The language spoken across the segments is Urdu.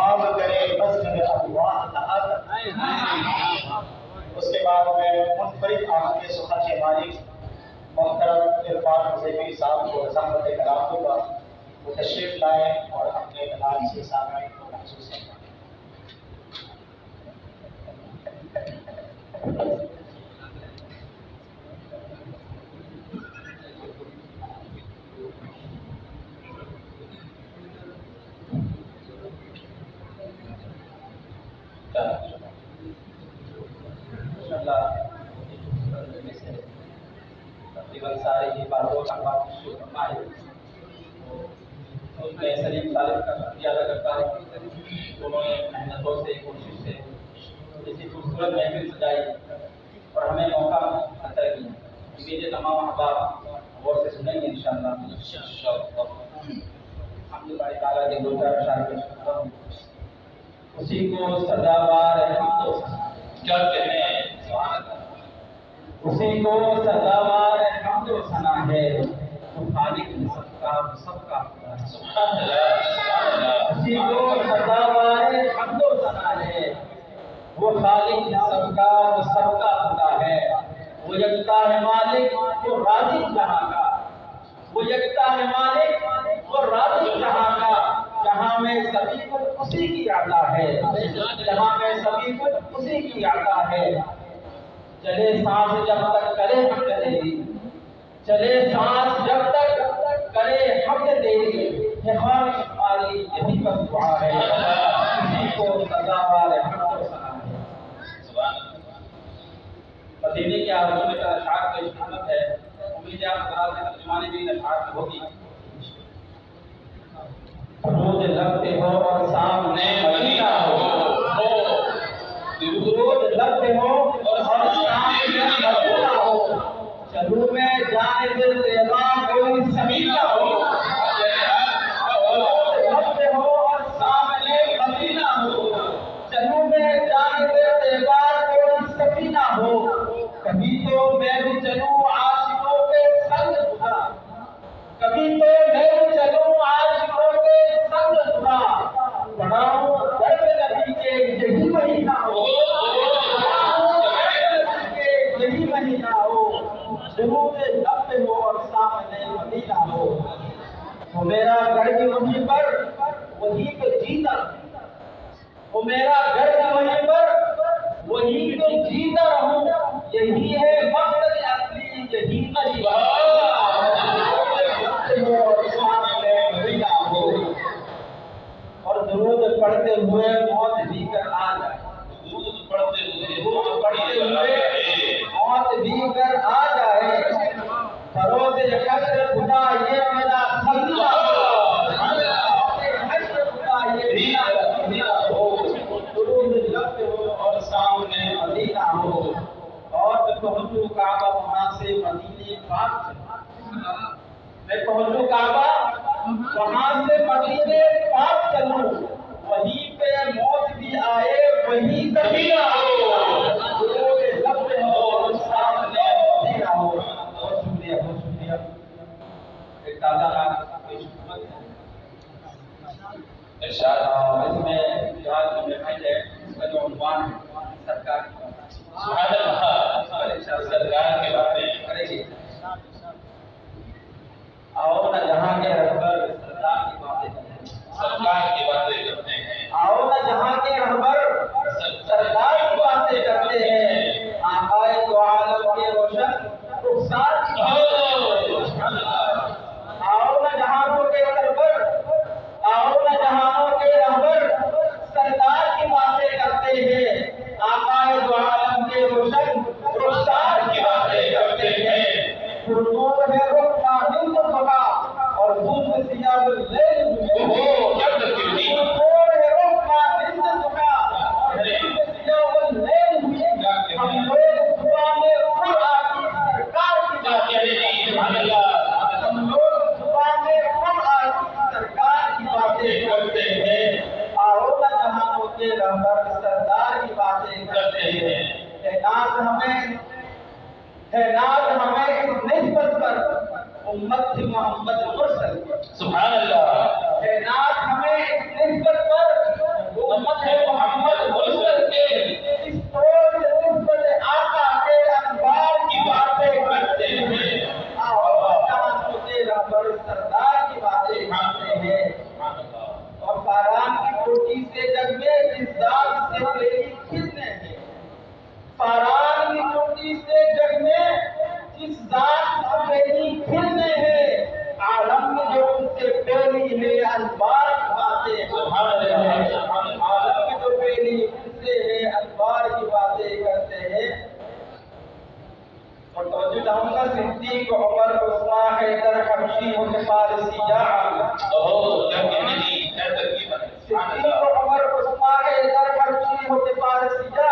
آب کرے مسجد اللہ تعالی۔ اس کے بعد میں منفرد آنکھ کے سخن کے مالک محترم عرفان حذیفی صاحب کو رضامت کلام دوں گا، وہ تشریف لائیں اور اپنے کلام سے سامعین کو محسوس کریں۔ تقریباً سارے ہی باتوں کا بات فرمائے، اس میں سلیم طالب کا شکریہ ادا کرتا ہوں، انہوں نے محنتوں سے کوشش سے اسی خوبصورت محفل سجائی اور ہمیں موقع عطا کیا۔ امید ہے تمام احباب غور سے سنیں گے انشاءاللہ۔ حمد باری تعالیٰ کے دو چار اشعار پیش کرتا ہوں۔ اسی کو سزاوار حمد و ثنا، کیا کہنے ہیں، اسی کو سزاوار حمد و ثنا ہے، وہ خالق سب کا خدا ہے۔ سبحان اللہ، اسی کو سزاوار حمد و ثنا ہے، وہ خالق سب کا خدا ہے۔ وہ یکتا ہے مالک، وہ رازق جہاں کا، وہ یکتا ہے مالک، وہ رازق جہاں کا، جہاں میں سبھی کچھ اسی کی عطا ہے، جہاں میں سبھی کچھ اسی کی عطا ہے۔ چلے سانس جب تک کرے حمد تیری، چلے سانس جب تک کرے حمد تیری، ہے خواہش ہماری یہی بس دعا ہے، اسی کو سزاوار حمد و ثنا ہے۔ مدینے کے آزموں میں اشعار کا اشارت ہے، امید ہے آپ حضرات نے ترجمانی بھی اشعار کی ہوگی۔ درود لگتے ہو اور سامنے مدینہ ہو، درود لگتے ہو اور سامنے مدینہ ہو، چلوں میں جانب تیرا کوئی سمیلہ ہو، درود لگتے ہو اور سامنے مدینہ ہو، چلوں میں جانب تیرا کوئی سفینہ ہو، کبھی تو میں بھی چلوں عاشقوں کے سنگ خدا، کبھی تو میں بھی چلوں عاشقوں کے سنگ خدا، بڑھاؤں درد نبی کے یہی مہینہ ہو، یہی مہینہ ہو، درود لگتے ہو اور سامنے مدینہ ہو۔ وہ میرا گھر بھی وہیں پر وہیں پہ جیتا، وہ میرا گھر بھی وہیں پر وہیں پہ جیتا رہوں، یہی ہے مقصد اصلی، یہی مہینہ ہو، اور درود پڑھتے ہوئے موت بھی کر آ جائے، درود پڑھتے ہوئے موت بھی کر آ جائے، فروز حشر خدا یہ میرا خزینہ ہو، حشر خدا یہ میرا خزینہ ہو، درود لگتے ہو اور سامنے مدینہ ہو، اور میں پہنچوں کعبہ وہاں سے مدینے پاک، میں پہنچوں کعبہ وہاں سے مدینے پاک چلوں، وہیں پہ موت بھی آئے وہیں سفینہ ہو، درود لگتے ہو اور سامنے مدینہ ہو۔ بہت شکریہ، بہت شکریہ۔ ایک تازہ رات پیش خدمت ہے، ارشاد اس میں جہاز جو محفل ہے اس کا جو عنوان ہے سرکار کی باتیں، سبحان اللہ، سرکار کی باتیں کریں گے۔ آؤ نہ جہاں کے رہبر سرکار کی باتیں کرتے ہیں، سرکار کی باتیں کرتے ہیں، آؤ نہ جہاں کے رہبر سرکار کی باتیں کرتے ہیں، آقائے دو عالم کے روشن رخسار کی باتیں کرتے ہیں، آؤ نہ جہانوں کے رہبر، آؤ نہ جہانوں کے رہبر سرکار کی باتیں کرتے ہیں، آقائے دو عالم کے روشن رخسار کی باتیں کرتے ہیں، پرنور ہے رخ کا دل تو بھگا اور دھوپ سیاہ اللیل ہو، پرنور ہے رخ کا دل تو بھگا اور دھوپ سیاہ اللیل ہوئی، ہم لوگ صبح میں پھر آتی سرکار کی باتیں کرتے ہیں، ہم لوگ صبح میں پھر آتی سرکار کی باتیں کرتے ہیں، آؤ نہ جہانوں کے رہبر سردار کی باتیں کرتے ہیں، ناز ہمیں اس نسبت پر امت تھی محمد مرسل، سبحان اللہ، ناز ہمیں اس نسبت پر وہ چوٹی سے جگ میں جس ذات سے تیری کھلنے ہیں، فاران کی چوٹی سے جگ میں جس ذات سے تیری کھلنے ہیں، عالم میں جو ان سے پہلی ہے انوار کی باتیں کرتے ہیں، عالم میں جو پہلی ان سے ہے انوار کی باتیں کرتے ہیں۔ اور توجہ لاؤں گا، صدیق عمر عثمان حیدر حبشی متفارسی جا صدیق عمر عثمان حیدر حبشی متفارسی جا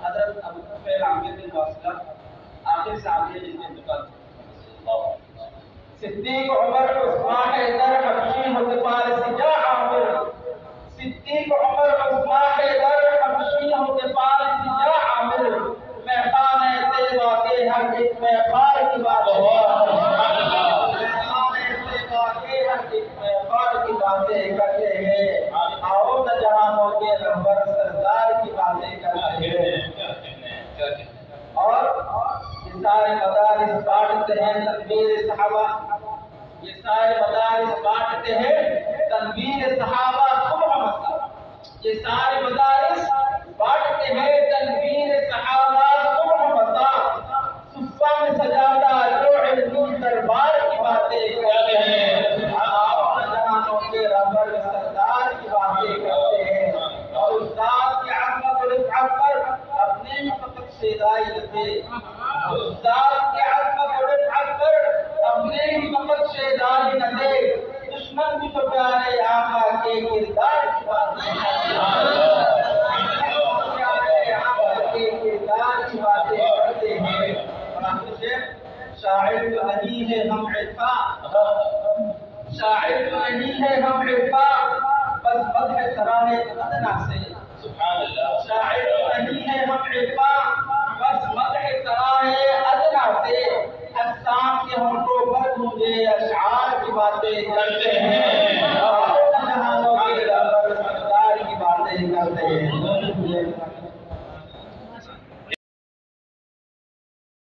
حضرت ابو طفیل عامر بن واصلہ آخر صحابی جن کے انتقال صدیق عمر عثمان حیدر حبشی متفارسی جا صدیق عمر عثمان حیدر حبشی متفارسی جا میخانہ طیبہ کے ہر ایک میخار کی بات باتیں کرتے ہیں، آؤ نہ جہانوں کے رہبر سردار کی باتیں کرتے ہیں۔ اور یہ سارے مدارس بانٹتے ہیں تنویر صحابہ، یہ سارے مدارس بانٹتے ہیں تنویر صحابہ صبح مساء، یہ سارے مدارس بانٹتے ہیں تنویر صحابہ صبح مساء، صفہ میں سجادہ جو علمی دربار کی باتیں کرتے ہیں، رہبر سردار کی باتیں کرتے ہیں، اور اس ذات کی عظمت اور رفعت پر اپنے فقط شیدائی رکھے، اس ذات کی عظمت اور رفعت پر اپنے ہی فقط شیدائی نہ دے، دشمن بھی تو پیارے آقا کے کردار کی باتیں کرتے ہیں۔ شاعر تو نہیں ہے ہم عرفاں، شاعر تو نہیں ہے ہم عرفاں، بس مدح سراہ ادنا سے، شاعر تو نہیں ہے ہم عرفاں، بس مدح سراہ ادنا سے، اجسام کے ہونٹوں پر گونجے اشعار کی باتیں کرتے ہیں، اور جہانوں کے رہبر سردار کی باتیں کرتے ہیں۔